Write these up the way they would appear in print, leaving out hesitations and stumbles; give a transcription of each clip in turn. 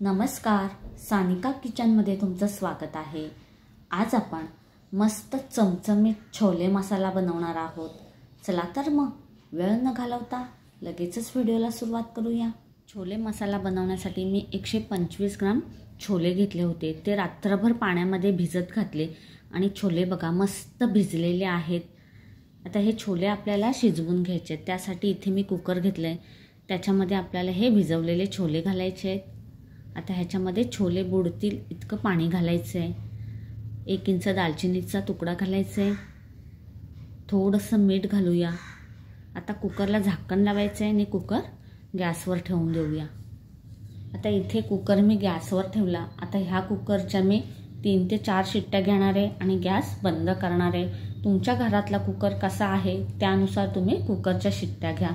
नमस्कार, सानिका किचनमध्ये तुमचं स्वागत आहे। आज आपण मस्त चमचमीत छोले मसाला बनवणार आहोत। चला तर मग वेळ न घालवता लगेचच व्हिडिओला सुरुवात करूया। छोले मसाला बनवण्यासाठी मी 125 ग्राम छोले घेतले होते। ते रात्रभर पाण्यामध्ये भिजत घातले आणि छोले बघा मस्त भिजलेले आहेत। आता हे छोले आपल्याला शिजवून घ्यायचे। त्यासाठी इथे मी कुकर घेतले, त्याच्यामध्ये आपल्याला हे भिजवलेले छोले घालायचे आहेत। आता ह्याच्यामध्ये छोले बुडतील इतकं पाणी घालायचं आहे। 1 इंच दालचिनीचा तुकडा घालायचा आहे। थोडंसं मीठ घालूया। आता कुकरला झाकण लावायचं आहे आणि कुकर गॅसवर ठेवून देऊया। आता इथे कुकर मी गॅसवर ठेवला। आता ह्या कुकरच्या मी 3 ते 4 शिट्ट्या घेणार आहे आणि गॅस बंद करणार आहे। तुमच्या घरातला कुकर कसा आहे त्यानुसार तुम्ही कुकरच्या शिट्ट्या घ्या।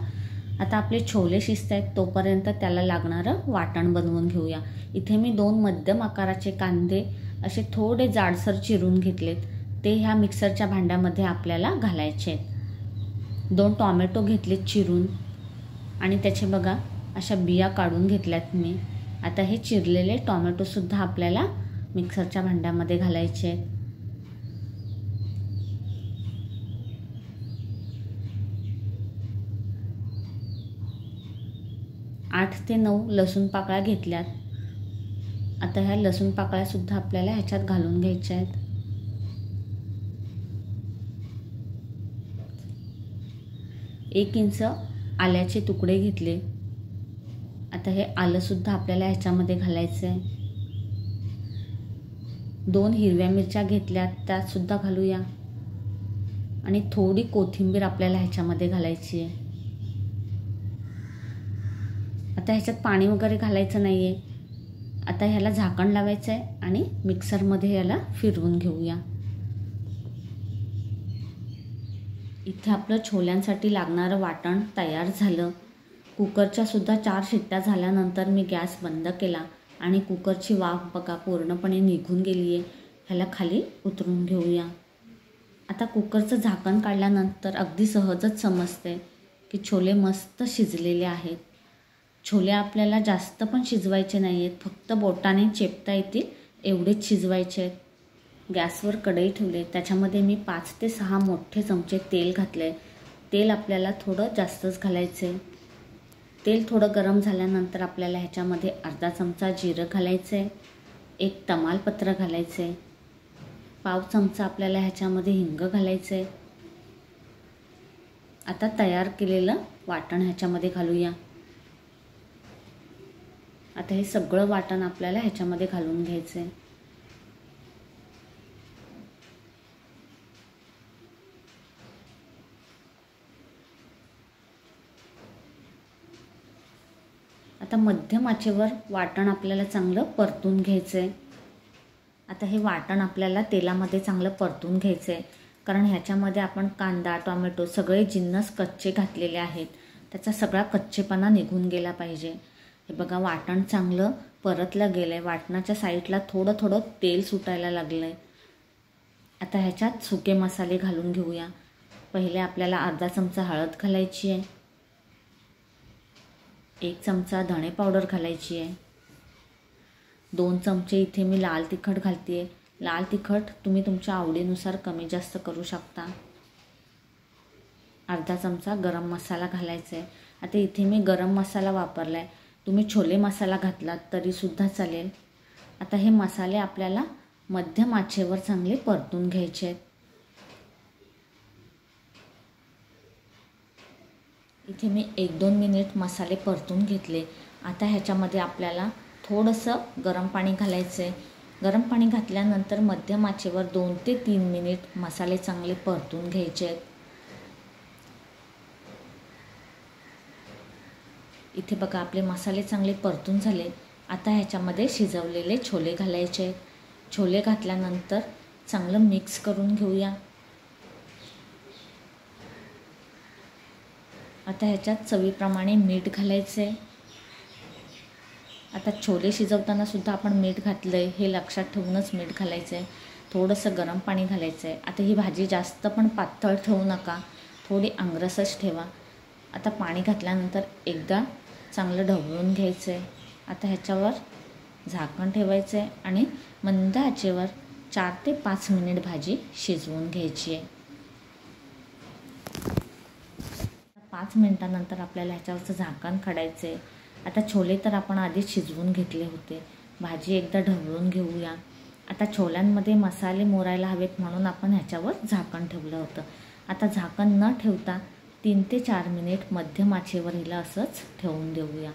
आता आपले छोले शिजत आहेत तोपर्यंत त्याला लागणारं वाटण बनवून घेऊया। इथे मी 2 मध्यम आकाराचे कांदे असे थोडे जाडसर चिरून घेतलेत, ते ह्या मिक्सरच्या भांड्यामध्ये आपल्याला घालायचे आहेत। 2 टोमॅटो घेतलेत चिरून आणि त्याचे बघा अशा बिया काढून घेतल्यात मी। आता हे चिरलेले टोमॅटो सुद्धा आपल्याला मिक्सरच्या भांड्यामध्ये घालायचे आहेत। 8 ते 9 लसूण पाकळ्या घेतल्यात। आता ह्या लसूण पाकळ्या सुद्धा आपल्याला ह्याच्यात घालून घ्यायच्या आहेत। 1 इंच आल्याचे तुकडे घेतले। आता हे आलं सुद्धा आपल्याला ह्याच्यामध्ये घालायचं आहे। 2 हिरव्या मिरच्या घेतल्यात, त्यात सुद्धा घालूया आणि थोडी कोथिंबीर आपल्याला ह्याच्यामध्ये घालायची आहे। आता ह्याच्यात पाणी वगैरे घालायचं नाही आहे। आता ह्याला झाकण लावायचं आहे आणि मिक्सरमध्ये याला फिरवून घेऊया। इथे आपलं छोल्यांसाठी लागणारं वाटण तयार झालं। कुकरच्या सुद्धा 4 शिट्ट्या झाल्यानंतर मी गॅस बंद केला आणि कुकरची वाफ बघा पूर्णपणे निघून गेली आहे। ह्याला खाली उतरून घेऊया। आता कुकरचं झाकण काढल्यानंतर अगदी सहजच समजते की छोले मस्त शिजलेले आहेत। छोले आपल्याला जास्त पण शिजवायचे नाही आहेत, फक्त बोटाने चेपता येतील एवढेच शिजवायचे आहेत। गॅसवर कढई ठेवले, त्याच्यामध्ये मी 5 ते 6 मोठे चमचे तेल घातले। तेल आपल्याला थोडं जास्तच घालायचे। तेल थोडं गरम झाल्यानंतर आपल्याला ह्याच्यामध्ये अर्धा चमचा जिरं घालायचं आहे, 1 तमालपत्र घालायचं आहे, पाव चमचा आपल्याला ह्याच्यामध्ये हिंग घालायचं आहे। आता तयार केलेलं वाटण ह्याच्यामध्ये घालूया। आता हे सगळं वाटण आपल्याला ह्याच्यामध्ये घालून घ्यायचं आहे। आता मध्यम आचेवर वाटण आपल्याला चांगलं परतून घ्यायचं आहे। आता हे वाटण आपल्याला तेलामध्ये चांगलं परतून घ्यायचं आहे, कारण ह्याच्यामध्ये आपण कांदा टोमॅटो सगळे जिन्नस कच्चे घातलेले आहेत। त्याचा सगळा कच्चेपणा निघून गेला पाहिजे। हे बघा वाटण चांगलं परतलं गेलं आहे। वाटणाच्या साईडला थोडं थोडं तेल सुटायला लागलं आहे। आता ह्याच्यात सुके मसाले घालून घेऊया। पहिले आपल्याला अर्धा चमचा हळद घालायची आहे, 1 चमचा धणे पावडर घालायची आहे, 2 चमचे इथे मी लाल तिखट घालते आहे। लाल तिखट तुम्ही तुमच्या आवडीनुसार कमी जास्त करू शकता। अर्धा चमचा गरम मसाला घालायचा आहे। आता इथे मी गरम मसाला वापरला आहे, तुम्ही छोले मसाला घातलात तरी सुद्धा चालेल। आता हे मसाले आपल्याला मध्यम आचेवर चांगले परतून घ्यायचे आहेत। इथे मी 1-2 मिनिट मसाले परतून घेतले। आता ह्याच्यामध्ये आपल्याला थोडंसं गरम पाणी घालायचं आहे। गरम पाणी घातल्यानंतर मध्यम आचेवर 2 ते 3 मिनिट मसाले चांगले परतून घ्यायचे आहेत। इथे बघा आपले मसाले चांगले परतून झाले। आता ह्याच्यामध्ये शिजवलेले छोले घालायचे आहेत। छोले घातल्यानंतर चांगलं मिक्स करून घेऊया। आता ह्याच्यात चवीप्रमाणे मीठ घालायचं आहे। आता छोले शिजवताना सुद्धा आपण मीठ घातलं आहे हे लक्षात ठेवूनच मीठ घालायचं आहे। थोडंसं गरम पाणी घालायचं आहे। आता ही भाजी जास्त पण पातळ ठेवू नका, थोडी आंगरसच ठेवा। आता पाणी घातल्यानंतर एकदा चांगलं ढवळून घ्यायचं आहे। आता ह्याच्यावर झाकण ठेवायचं आहे आणि मंद आचेवर 4 ते 5 मिनिट भाजी शिजवून घ्यायची आहे. 5 मिनिटानंतर आपल्याला ह्याच्यावरचं झाकण काढायचं आहे. आता छोले तर आपण आधीच शिजवून घेतले होते. भाजी एकदा ढवळून घेऊया. आता छोल्यांमध्ये मसाले मोरायला हवेत म्हणून आपण ह्याच्यावर झाकण ठेवलं होतं. आता झाकण न ठेवता 3 ते 4 मिनिट मध्यम आचेवर हिला असंच ठेवून देऊया.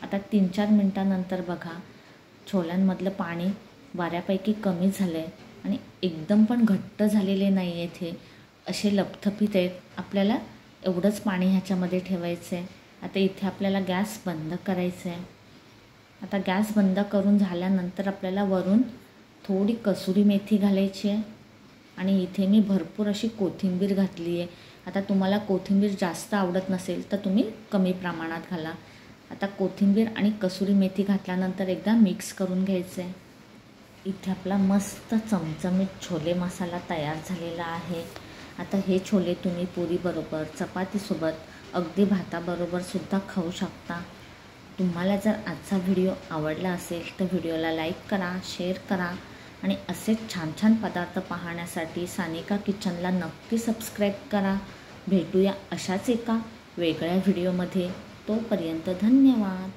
आता 3-4 मिनिटानंतर बघा छोल्यांमधलं पाणी बऱ्यापैकी कमी झालं आहे आणि एकदम पण घट्ट झालेले नाही आहेत. हे असे लपथपीत आहेत. आपल्याला एवढंच पाणी ह्याच्यामध्ये ठेवायचं आहे. आता इथे आपल्याला गॅस बंद करायचं आहे. आता गॅस बंद करून झाल्यानंतर आपल्याला वरून थोडी कसुरी मेथी घालायची आहे आणि इथे मी भरपूर अशी कोथिंबीर घातली आहे. आता तुम्हाला कोथिंबीर जास्त आवडत नसेल तर तुम्ही कमी प्रमाणात घाला. आता कोथिंबीर आणि कसुरी मेथी घातल्यानंतर एकदा मिक्स करून घ्यायचं आहे. इथे आपला मस्त चमचमीत छोले मसाला तयार झालेला आहे. आता हे छोले तुम्ही पुरीबरोबर, चपातीसोबत, अगदी भाताबरोबरसुद्धा खाऊ शकता. तुम्हाला जर आजचा व्हिडिओ आवडला असेल तर व्हिडिओला लाईक करा, शेअर करा आणि असेच छान छान पदार्थ पाहण्यासाठी सानिका किचनला नक्की सबस्क्राईब करा. भेटूया अशाच एका वेगळ्या व्हिडिओमध्ये. तोपर्यंत धन्यवाद.